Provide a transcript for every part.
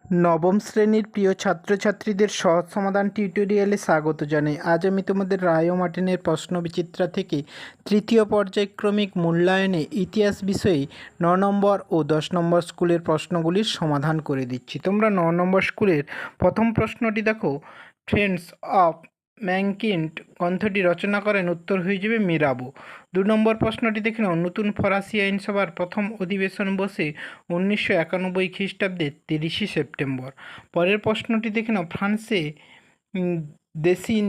নবম শ্রেণীর প্রিয় ছাত্রছাত্রীদের সহজ সমাধান টিউটোরিয়ালে স্বাগত জানাই। আজ আমি তোমাদের রায় ও মার্টিনের প্রশ্নবিচিত্রা থেকে তৃতীয় পর্যায়ক্রমিক মূল্যায়নে ইতিহাস বিষয়ে 9 নম্বর ও 10 নম্বর স্কুলের প্রশ্নগুলির সমাধান করে দিচ্ছি। তোমরা 9 নম্বর স্কুলের প্রথম প্রশ্নটি দেখো, ফ্রেন্ডস অফ ম্যানকিন্ড গ্রন্থটি রচনা করেন, উত্তর হয়ে যাবে মিরাবো। 2 নম্বর প্রশ্নটি দেখে নাও, নতুন ফরাসি আইনসভার প্রথম অধিবেশন বসে 1991 খ্রিস্টাব্দের 30 সেপ্টেম্বর। পরের প্রশ্নটি দেখে নাও, ফ্রান্সে দেশিন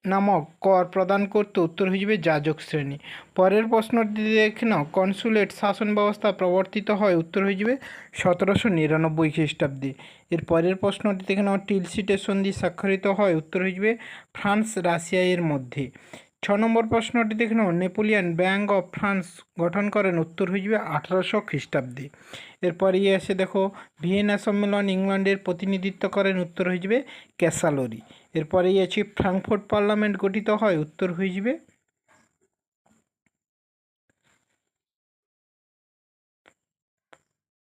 নামক কর প্রদান করতে, উত্তর হয়ে যাবে যাজক শ্রেণী। পরের প্রশ্নটি দেখে নাও, কনসুলেট শাসন ব্যবস্থা প্রবর্তিত হয়, উত্তর হয়ে যাবে 1799 খ্রিস্টাব্দে। এর পরের প্রশ্নটি দেখে নাও, টিলসিটের সন্ধি স্বাক্ষরিত হয়, উত্তর হয়ে যাবে ফ্রান্স রাশিয়া এর মধ্যে। 6 নম্বর প্রশ্নটি দেখে নাও, নেপোলিয়ান ব্যাঙ্ক অফ ফ্রান্স গঠন করেন, উত্তর হয়ে যাবে 1800 খ্রিস্টাব্দে। এরপরে এসে দেখো, ভিয়েনা সম্মেলন ইংল্যান্ডের প্রতিনিধিত্ব করেন, উত্তর হয়ে যাবে ক্যাসালরি। এরপরেই আছে, ফ্রাঙ্কফুর্ট পার্লামেন্ট গঠিত হয়, উত্তর হয়ে যাবে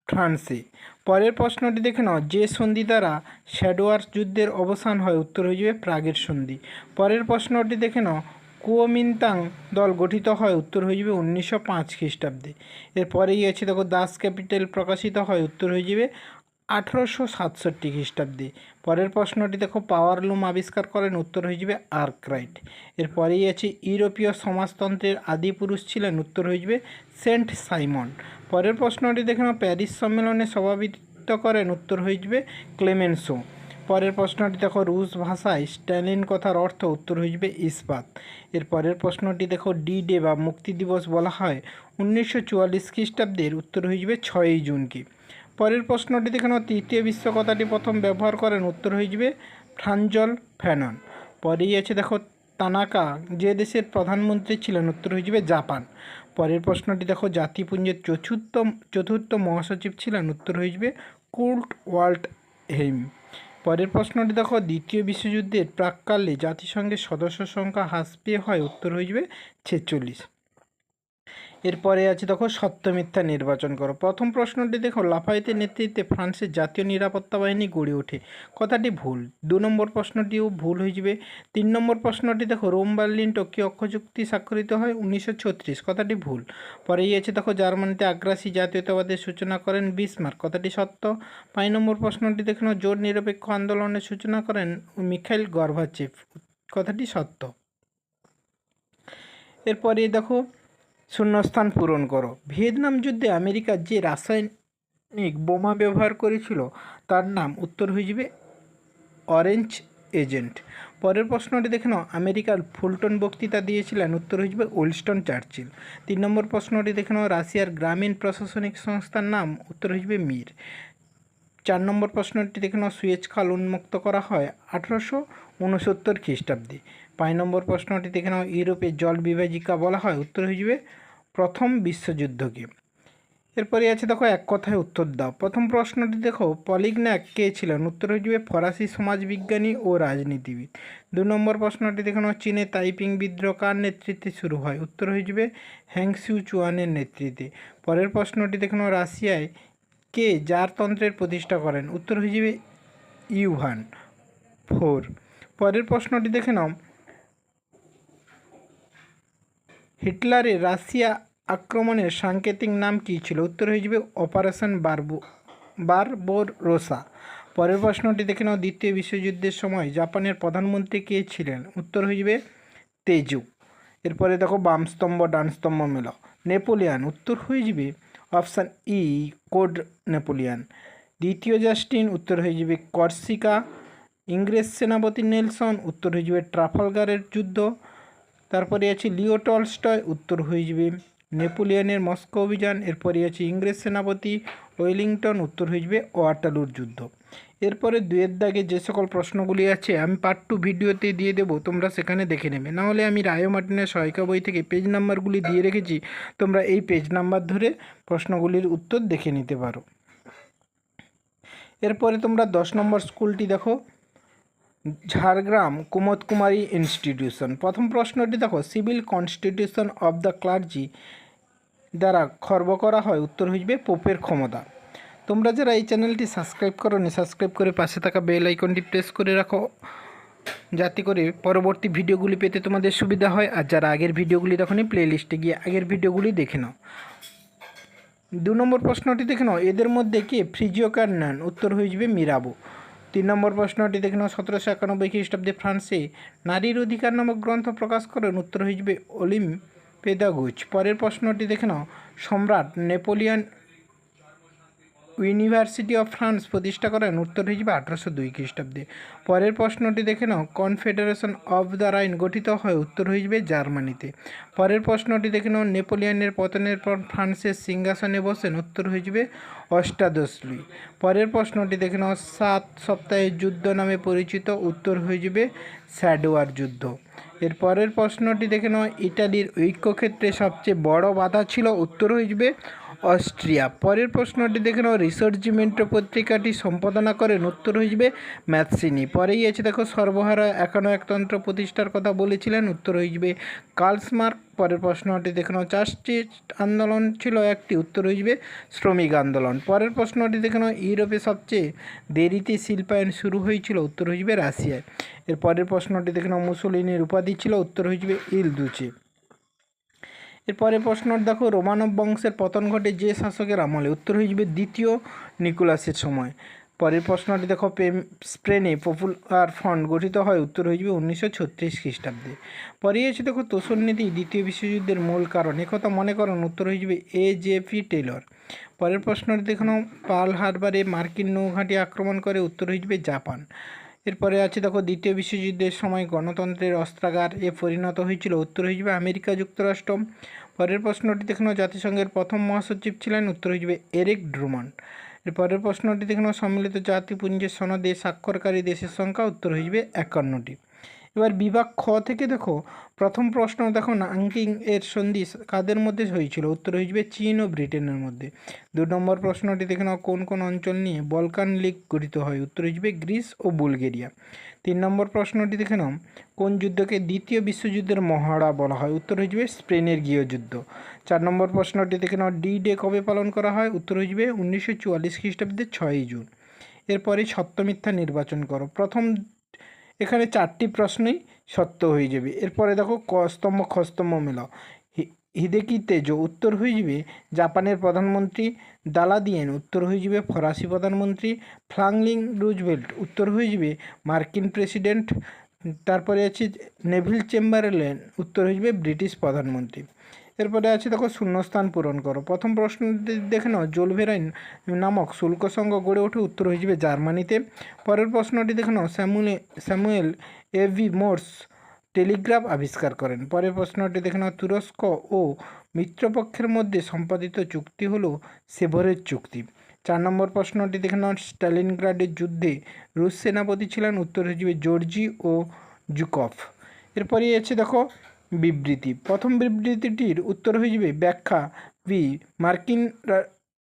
ফ্রান্সে। পরের প্রশ্নটি দেখে নাও, যে সন্ধি দ্বারা শ্যাডোয়ার্স যুদ্ধের অবসান হয়, উত্তর হয়ে যাবে প্রাগের সন্ধি। পরের প্রশ্নটি দেখে নাও, কুওমিন্তাং দল গঠিত হয়, উত্তর হয়ে যাবে 1905 খ্রিস্টাব্দে। এরপরেই আছে দেখো, দাস ক্যাপিটাল প্রকাশিত হয়, উত্তর হয়ে যাবে 1867 খ্রিস্টাব্দে। পরের প্রশ্নটি দেখো, পাওয়ার লুম আবিষ্কার করেন, উত্তর হয়ে যাবে আর্করাইট। এরপরেই আছে, ইউরোপীয় সমাজতন্ত্রের আদি পুরুষ ছিলেন, উত্তর হয়ে যাবে সেন্ট সাইমন। পরের প্রশ্নটি দেখে নাও, প্যারিস সম্মেলনে সভাপতিত্ব করেন, উত্তর হয়ে যাবে ক্লেমেন্সো। পরের প্রশ্নটি দেখো, রুশ ভাষায় স্ট্যালিন কথার অর্থ, উত্তর হয়ে যাবে ইস্পাত। এর পরের প্রশ্নটি দেখো, ডি ডে বা মুক্তি দিবস বলা হয় 1944 খ্রিস্টাব্দের, উত্তর হয়ে যাবে 6ই জুনকে। পরের প্রশ্নটি দেখে নাও, তৃতীয় বিশ্ব কথাটি প্রথম ব্যবহার করেন, উত্তর হয়ে যাবে ফ্রাঞ্জল ফ্যানন। পরেই আছে দেখো, তানাকা যে দেশের প্রধানমন্ত্রী ছিলেন, উত্তর হয়ে যাবে জাপান। পরের প্রশ্নটি দেখো, জাতিপুঞ্জের চতুর্থ মহাসচিব ছিলেন, উত্তর হয়ে যাবে কুর্ট ওয়াল্ট হেইম। পরের প্রশ্নটি দেখো, দ্বিতীয় বিশ্বযুদ্ধের প্রাক্কালে জাতিসংঘের সদস্য সংখ্যা হ্রাস পেয়ে হয়, উত্তর হয়ে যাবে 46। এরপরে আছে দেখো, সত্য মিথ্যা নির্বাচন করো। প্রথম প্রশ্নটি দেখো, লাফায়েতের নেতৃত্বে ফ্রান্সের জাতীয় নিরাপত্তা বাহিনী গড়ে ওঠে, কথাটি ভুল। 2 নম্বর প্রশ্নটিও ভুল হয়ে যাবে। 3 নম্বর প্রশ্নটি দেখো, রোম বার্লিন টোকিও অক্ষ চুক্তি স্বাক্ষরিত হয় 1936, কথাটি ভুল। পরেই আছে দেখো, জার্মানিতে আগ্রাসী জাতীয়তাবাদের সূচনা করেন বিসমার্ক, কথাটি সত্য। 5 নম্বর প্রশ্নটি দেখে নাও, জোট নিরপেক্ষ আন্দোলনের সূচনা করেন মিখাইল গর্বাচেভ, কথাটি সত্য। এরপরে দেখো, শূন্যস্থান পূরণ করো। ভিয়েতনাম যুদ্ধে আমেরিকা যে রাসায়নিক বোমা ব্যবহার করেছিল তার নাম, উত্তর হয়ে যাবে অরেঞ্জ এজেন্ট। পরের প্রশ্নটি দেখে নাও, আমেরিকার ফুলটন বক্তৃতা দিয়েছিলেন, উত্তর হয়ে যাবে উইনস্টন চার্চিল। 3 নম্বর প্রশ্নটি দেখে নাও, রাশিয়ার গ্রামীণ প্রশাসনিক সংস্থার নাম, উত্তর হয়ে যাবে মির। 4 নম্বর প্রশ্নটি দেখে নাও, সুয়েজ খাল উন্মুক্ত করা হয় 1869 খ্রিস্টাব্দে। 5 নম্বর প্রশ্নটি দেখে নাও, ইউরোপের জল বিভাজিকা বলা হয়, উত্তর হয়ে যাবে প্রথম বিশ্বযুদ্ধকে। এরপরে আছে দেখো, এক কথায় উত্তর দাও। প্রথম প্রশ্নটি দেখো, পলিগন্যাক কে ছিলেন, উত্তর হয়ে যাবে ফরাসি সমাজবিজ্ঞানী ও রাজনীতিবিদ। 2 নম্বর প্রশ্নটি দেখে নাও, চীনে তাইপিং বিদ্রোহ কার নেতৃত্বে শুরু হয়, উত্তর হয়ে যাবে হ্যাংসিউ চুয়ানের নেতৃত্বে। পরের প্রশ্নটি দেখে নাও, রাশিয়ায় কে জারতন্ত্রের প্রতিষ্ঠা করেন, উত্তর হয়ে যাবে ইউহান 4। পরের প্রশ্নটি দেখে নাও, হিটলারের রাশিয়া আক্রমণের সাংকেতিক নাম কী ছিল, উত্তর হয়ে যাবে অপারেশন বারবারোসা। পরের প্রশ্নটি দেখে নাও, দ্বিতীয় বিশ্বযুদ্ধের সময় জাপানের প্রধানমন্ত্রী কে ছিলেন, উত্তর হয়ে যাবে তেজু। এরপরে দেখো, বাম স্তম্ভ ডান স্তম্ভ মেলাও। নেপোলিয়ান, উত্তর হয়ে যাবে অপশান ই, কোড নেপোলিয়ান। দ্বিতীয় জাস্টিন, উত্তর হয়ে যাবে কর্সিকা। ইংরেজ সেনাপতি নেলসন, উত্তর হয়ে যাবে ট্রাফালগারের যুদ্ধ। তারপরে আছে লিও টলস্টয়, উত্তর হয়ে যাবে নেপোলিয়নের মস্কো অভিযান। এরপরে আছে ইংরেজ সেনাপতি ওয়েলিংটন, উত্তর হয়ে যাবে ওয়াটারলুর যুদ্ধ। এরপরে 2-এর দাগে যে সকল প্রশ্নগুলি আছে আমি পার্ট 2 ভিডিওতে দিয়ে দেবো, তোমরা সেখানে দেখে নেবে। নাহলে আমি রায় ও মার্টিনের সহায়িকা বই থেকে পেজ নাম্বারগুলি দিয়ে রেখেছি, তোমরা এই পেজ নাম্বার ধরে প্রশ্নগুলির উত্তর দেখে নিতে পারো। এরপরে তোমরা 10 নম্বর স্কুলটি দেখো, ঝাড়গ্রাম কুমোদ কুমারী ইনস্টিটিউশন। প্রথম প্রশ্নটি দেখো, civil constitution of the clergy দ্বারা খর্ব করা হয়, উত্তর হয়ে যাবে পোপের ক্ষমতা। তোমরা যারা এই চ্যানেলটি সাবস্ক্রাইব করোনি সাবস্ক্রাইব করে পাশে থাকা বেল আইকনটি প্রেস করে রাখো, যাতে করে পরবর্তী ভিডিওগুলি পেতে তোমাদের সুবিধা হয়। আর যারা আগের ভিডিওগুলি দেখোনি প্লে লিস্টে গিয়ে আগের ভিডিওগুলি দেখে নাও। 2 নম্বর প্রশ্নটি দেখে নাও, এদের মধ্যে কে ফ্রিজিওকার নেন? উত্তর হয়ে যাবে মিরাবো। 3 নম্বর প্রশ্নটি দেখে নাও, 1791 খ্রিস্টাব্দে ফ্রান্সে নারীর অধিকার নামক গ্রন্থ প্রকাশ করেন? উত্তর হয়ে যাবে অলিম পেদাগুজ। পরের প্রশ্নটি দেখে নাও, সম্রাট নেপোলিয়ন ইউনিভার্সিটি অফ ফ্রান্স প্রতিষ্ঠা করেন? উত্তর হয়ে যাবে 1802 খ্রিস্টাব্দে। পরের প্রশ্নটি দেখে নাও, কনফেডারেশন অফ দ্য রাইন গঠিত হয়? উত্তর হয়ে যাবে জার্মানিতে। পরের প্রশ্নটি দেখে নাও, নেপোলিয়নের পতনের পর ফ্রান্সের সিংহাসনে বসেন? উত্তর হয়ে যাবে অষ্টাদশ লুই। পরের প্রশ্নটি দেখে নাও, 7 সপ্তাহের যুদ্ধ নামে পরিচিত? উত্তর হয়ে যাবে স্যাডওয়ার যুদ্ধ। এর পরের প্রশ্নটি দেখে নাও, ইটালির ঐক্যক্ষেত্রে সবচেয়ে বড় বাধা ছিল? উত্তর হয়ে যাবে অস্ট্রিয়া। পরের প্রশ্নটি দেখে নাও, রিসার্চিমেন্টো পত্রিকাটি সম্পাদনা করেন? উত্তর হয়ে যাবে ম্যাথসিনি। পরেই আছে দেখো, সর্বহারা একতন্ত্র প্রতিষ্ঠার কথা বলেছিলেন? উত্তর হয়ে যাবে কার্লসমার্ক। পরের প্রশ্নটি দেখে নাও, চার্চটি আন্দোলন ছিল একটি? উত্তর হয়ে যাবে শ্রমিক আন্দোলন। পরের প্রশ্নটি দেখে নাও, ইউরোপে সবচেয়ে দেরিতে শিল্পায়ন শুরু হয়েছিল? উত্তর হয়ে যাবে রাশিয়ায়। এর পরের প্রশ্নটি দেখে নাও, মুসোলিনির উপাধি ছিল? উত্তর হয়ে যাবে ইল দুচে। এরপরে প্রশ্ন দেখো, রোমানব বংশের পতন ঘটে যে শাসকের আমলে? উত্তর হয়ে যাবে দ্বিতীয় নিকোলাসের সময়। পরের প্রশ্নটি দেখো, স্পেনে পপুলার ফ্রন্ট গঠিত হয়? উত্তর হয়ে যাবে 1936 খ্রিস্টাব্দে। পরে আছে দেখো, তোষণ নীতি দ্বিতীয় বিশ্বযুদ্ধের মূল কারণ, একথা মনে করেন? উত্তর হয়ে যাবে AJP টেলর। পরের প্রশ্নটি দেখো, পার্ল হারবারে মার্কিন নৌঘাঁটি আক্রমণ করে? উত্তর হয়ে যাবে জাপান। এরপরে আছে দেখো, দ্বিতীয় বিশ্বযুদ্ধের সময় গণতন্ত্রের অস্ত্রাগার পরিণত হয়েছিল? উত্তর হয়ে যাবে আমেরিকা যুক্তরাষ্ট্র। পরের প্রশ্নটি দেখে নাও, জাতিসংঘের প্রথম মহাসচিব ছিলেন? উত্তর হয়ে যাবে এরিক ড্রুমন্ড। এর পরের প্রশ্নটি দেখে নাও, সম্মিলিত জাতিপুঞ্জের সনদে স্বাক্ষরকারী দেশের সংখ্যা? উত্তর হয়ে যাবে 51টি। এবার বিভাগ খ থেকে দেখো, প্রথম প্রশ্ন দেখো, নানকিং এর সন্ধি কাদের মধ্যে হয়েছিল? উত্তর হয়ে যাবে চীন ও ব্রিটেনের মধ্যে। 2 নম্বর প্রশ্নটি দেখে নাও, কোন কোন অঞ্চল নিয়ে বলকান লীগ গঠিত হয়? উত্তর হয়ে যাবে গ্রিস ও বুলগেরিয়া। 3 নম্বর প্রশ্নটি দেখে নাও, কোন যুদ্ধকে দ্বিতীয় বিশ্বযুদ্ধের মহড়া বলা হয়? উত্তর হয়ে যাবে স্পেনের গৃহযুদ্ধ। 4 নম্বর প্রশ্নটি দেখে নাও, ডি ডে কবে পালন করা হয়? উত্তর হয়ে যাবে 1944 খ্রিস্টাব্দের 6ই জুন। এরপরে সত্য মিথ্যা নির্বাচন করো। প্রথম এখানে 4টি প্রশ্নই সত্য হয়ে যাবে। এরপরে দেখো, ক স্তম্ভ খ স্তম্ভ মেলাও। হিদেকি তেজো? উত্তর হয়ে যাবে জাপানের প্রধানমন্ত্রী। দালাদিয়েন? উত্তর হয়ে যাবে ফরাসি প্রধানমন্ত্রী। Franklin Roosevelt? উত্তর হয়ে যাবে মার্কিন প্রেসিডেন্ট। তারপরে আছে নেভিল চেম্বারলেন? উত্তর হয়ে যাবে ব্রিটিশ প্রধানমন্ত্রী। এরপরে আছে দেখো, শূন্যস্থান পূরণ করো। প্রথম প্রশ্নটি দেখে নাও, জোলভেরাইন নামক শুল্ক সংঘ গড়ে ওঠে? উত্তর হয়ে যাবে জার্মানিতে। পরের প্রশ্নটি দেখে নাও, স্যামুয়েল এভি মোর্স টেলিগ্রাফ আবিষ্কার করেন? পরের প্রশ্নটি দেখে নাও, তুরস্ক ও মিত্রপক্ষের মধ্যে সম্পাদিত চুক্তি হলো সেভরের চুক্তি। 4 নম্বর প্রশ্নটি দেখে নাও, স্টালিনগ্রাডের যুদ্ধে রুশ সেনাপতি ছিলেন? উত্তর হয়ে যাবে জর্জি ও জুকভ। এরপরেই আছে দেখো বিবৃতি। প্রথম বিবৃতিটির উত্তর হয়ে যাবে ব্যাখ্যা বি, মার্কিন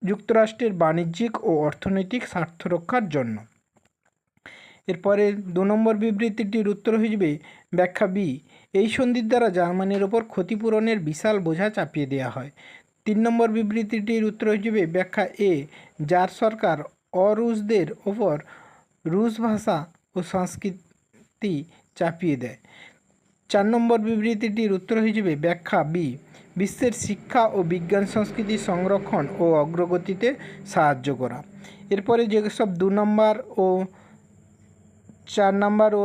যুক্তরাষ্ট্রের বাণিজ্যিক ও অর্থনৈতিক স্বার্থ রক্ষার জন্য। এরপরে 2 নম্বর বিবৃতিটির উত্তর হয়ে যাবে ব্যাখ্যা বি, এই সন্ধির দ্বারা জার্মানির ওপর ক্ষতিপূরণের বিশাল বোঝা চাপিয়ে দেওয়া হয়। 3 নম্বর বিবৃতিটির উত্তর হয়ে যাবে ব্যাখ্যা এ, যার সরকার অরুশদের ওপর রুশ ভাষা ও সংস্কৃতি চাপিয়ে দেয়। 4 নম্বর বিবৃতিটির উত্তর হয়ে যাবে ব্যাখ্যা বি, বিশ্বের শিক্ষা ও বিজ্ঞান সংস্কৃতি সংরক্ষণ ও অগ্রগতিতে সাহায্য করা। এরপরে যেসব 2 নম্বর ও 4 নম্বর ও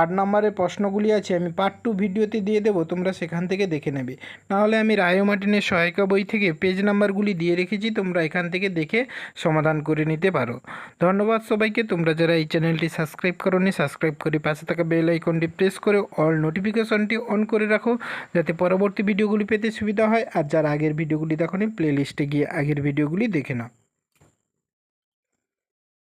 8 নম্বরের প্রশ্নগুলি আছে আমি পার্ট 2 ভিডিওতে দিয়ে দেবো, তোমরা সেখান থেকে দেখে নেবে। নাহলে আমি রায় ও মার্টিনের সহায়িকা বই থেকে পেজ নাম্বারগুলি দিয়ে রেখেছি, তোমরা এখান থেকে দেখে সমাধান করে নিতে পারো। ধন্যবাদ সবাইকে। তোমরা যারা এই চ্যানেলটি সাবস্ক্রাইব করোনি সাবস্ক্রাইব করে পাশে থাকা বেল আইকনটি প্রেস করে অল নোটিফিকেশনটি অন করে রাখো, যাতে পরবর্তী ভিডিওগুলি পেতে সুবিধা হয়। আর যারা আগের ভিডিওগুলি দেখোনি প্লে লিস্টে গিয়ে আগের ভিডিওগুলি দেখে নাও।